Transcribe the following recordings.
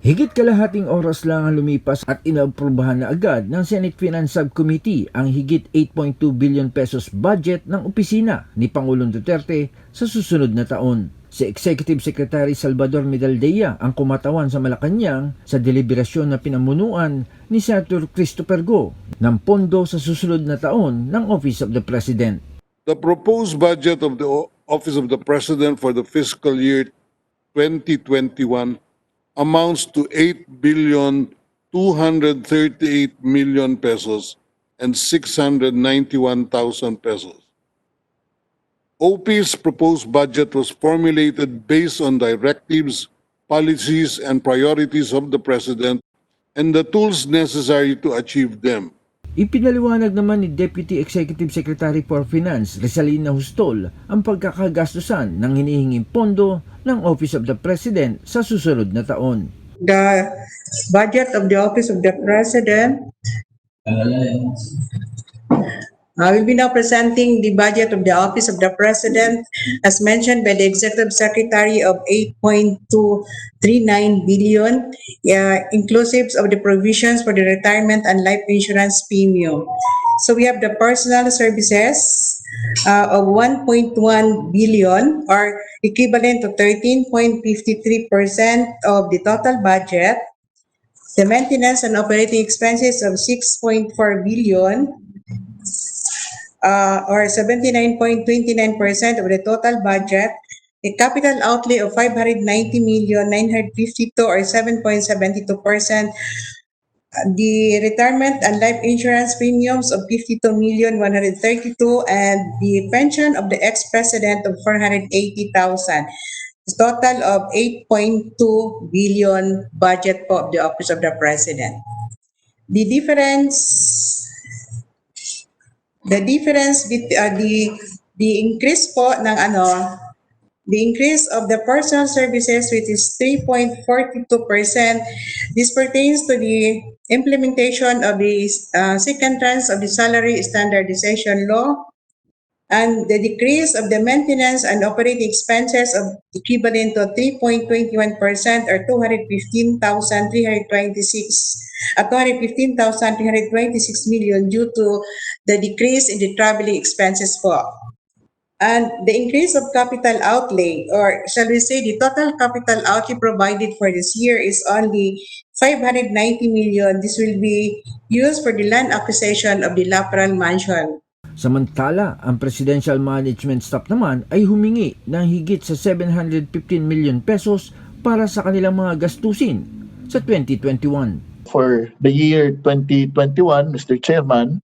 Higit kalahating oras lang ang lumipas at inaaprubahan na agad ng Senate Finance Subcommittee ang higit 8.2 billion pesos budget ng opisina ni Pangulong Duterte sa susunod na taon. Si Executive Secretary Salvador Medaldea ang kumatawan sa Malacanang sa deliberasyon na pinamunuan ni Senator Christopher Go ng pondo sa susunod na taon ng Office of the President. The proposed budget of the Office of the President for the fiscal year 2021 amounts to 8,238,000,000 pesos and 691,000 pesos. OP's proposed budget was formulated based on directives, policies, and priorities of the President and the tools necessary to achieve them. Ipinaliwanag naman ni Deputy Executive Secretary for Finance Rizalina Hustol ang pagkakagastusan ng hinihinging pondo ng Office of the President sa susunod na taon. The budget of the Office of the President will be now presenting the budget of the Office of the President as mentioned by the Executive Secretary of 8.2-billion, inclusive of the provisions for the retirement and life insurance premium. So we have the personal services of 1.1 billion or equivalent to 13.53% of the total budget. The maintenance and operating expenses of 6.4 billion or 79.29% of the total budget, a capital outlay of 590,952 or 7.72%, the retirement and life insurance premiums of 52,132, and the pension of the ex-president of 480,000. Total of 8.2 billion budget po of the Office of the President. The increase po ng the increase of the personal services, which is 3.42%. This pertains to the implementation of the second tranche of the salary standardization law, and the decrease of the maintenance and operating expenses of equivalent to 3.21% or 215,326 million due to the decrease in the traveling expenses po. And the increase of capital outlay, or shall we say the total capital outlay provided for this year is only 590 million. This will be used for the land acquisition of the Laparal Mansion. Samantala, ang Presidential Management Staff naman ay humingi ng higit sa 715 million pesos para sa kanilang mga gastusin sa 2021. For the year 2021, Mr. Chairman,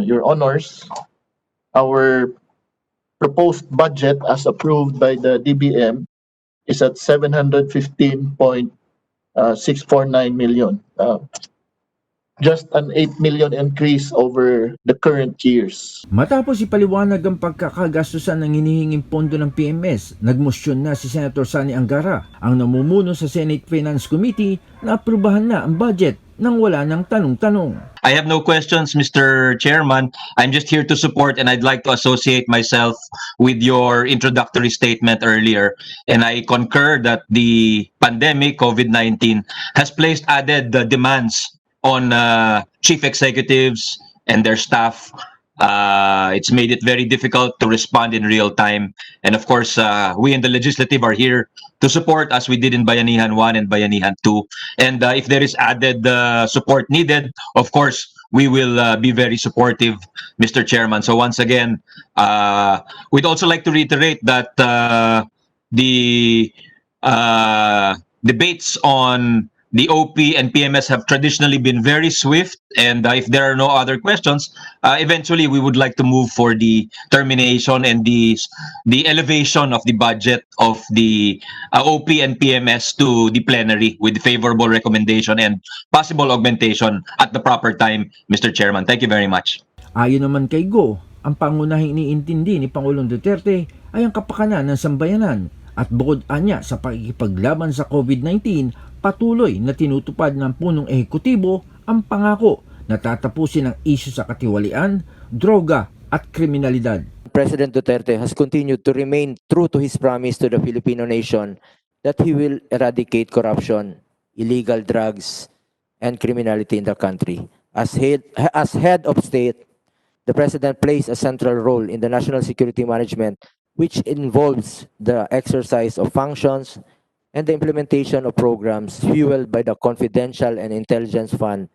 Your Honors, our proposed budget as approved by the DBM is at 715.649 million. Just an 8 million increase over the current years. Matapos ipaliwanag ang pagkakagastusan ng hinihinging pondo ng PMS, nagmosyon na si Senator Sani Angara, ang namumuno sa Senate Finance Committee, na aprubahan na ang budget nang wala ng tanong-tanong. I have no questions, Mr. Chairman. I'm just here to support, and I'd like to associate myself with your introductory statement earlier. And I concur that the pandemic, COVID-19, has placed added demands on chief executives and their staff. It's made it very difficult to respond in real time. And of course, we in the legislative are here to support, as we did in Bayanihan 1 and Bayanihan 2. And if there is added support needed, of course, we will be very supportive, Mr. Chairman. So once again, we'd also like to reiterate that the debates on the OP and PMS have traditionally been very swift, and if there are no other questions, eventually we would like to move for the termination and the elevation of the budget of the OP and PMS to the plenary with favorable recommendation and possible augmentation at the proper time, Mr. Chairman. Thank you very much. Ayon naman kay Go, ang pangunahing iniintindi ni Pangulong Duterte ay ang kapakanan ng sambayanan, at bukod anya sa pakikipaglaban sa COVID-19, patuloy na tinutupad ng punong ehekutibo ang pangako na tatapusin ang isyu sa katiwalian, droga at kriminalidad. President Duterte has continued to remain true to his promise to the Filipino nation that he will eradicate corruption illegal drugs, and criminality in the country. As head of state, the President plays a central role in the national security management, which involves the exercise of functions and the implementation of programs fueled by the Confidential and Intelligence Fund.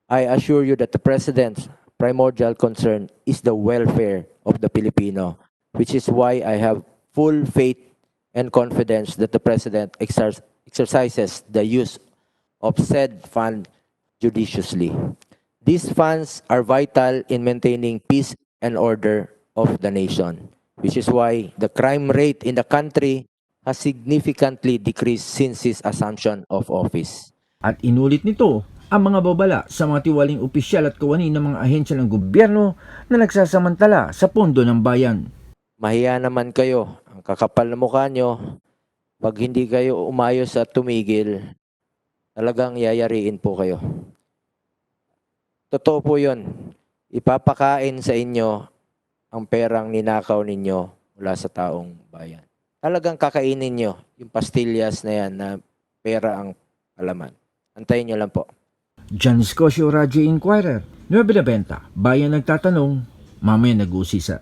I assure you that the President's primordial concern is the welfare of the Filipino, which is why I have full faith and confidence that the President exercises the use of said fund judiciously. These funds are vital in maintaining peace and order of the nation, which is why the crime rate in the country has significantly decreased since his assumption of office. At inulit nito ang mga babala sa mga tiwaling opisyal at kawani ng mga ahensya ng gobyerno na nagsasamantala sa pondo ng bayan. Mahiya naman kayo, ang kakapal na mukha nyo, pag hindi kayo umayos at tumigil, talagang yayariin po kayo. Totoo po yun. Ipapakain sa inyo ang perang ninakaw ninyo mula sa taong bayan. Talagang kakainin nyo yung pastillas na yan na pera ang alaman. Antayin nyo lang po. John Scosio, Radyo Inquirer, 9:20. Bayan nagtatanong, mamaya nag-uusisa.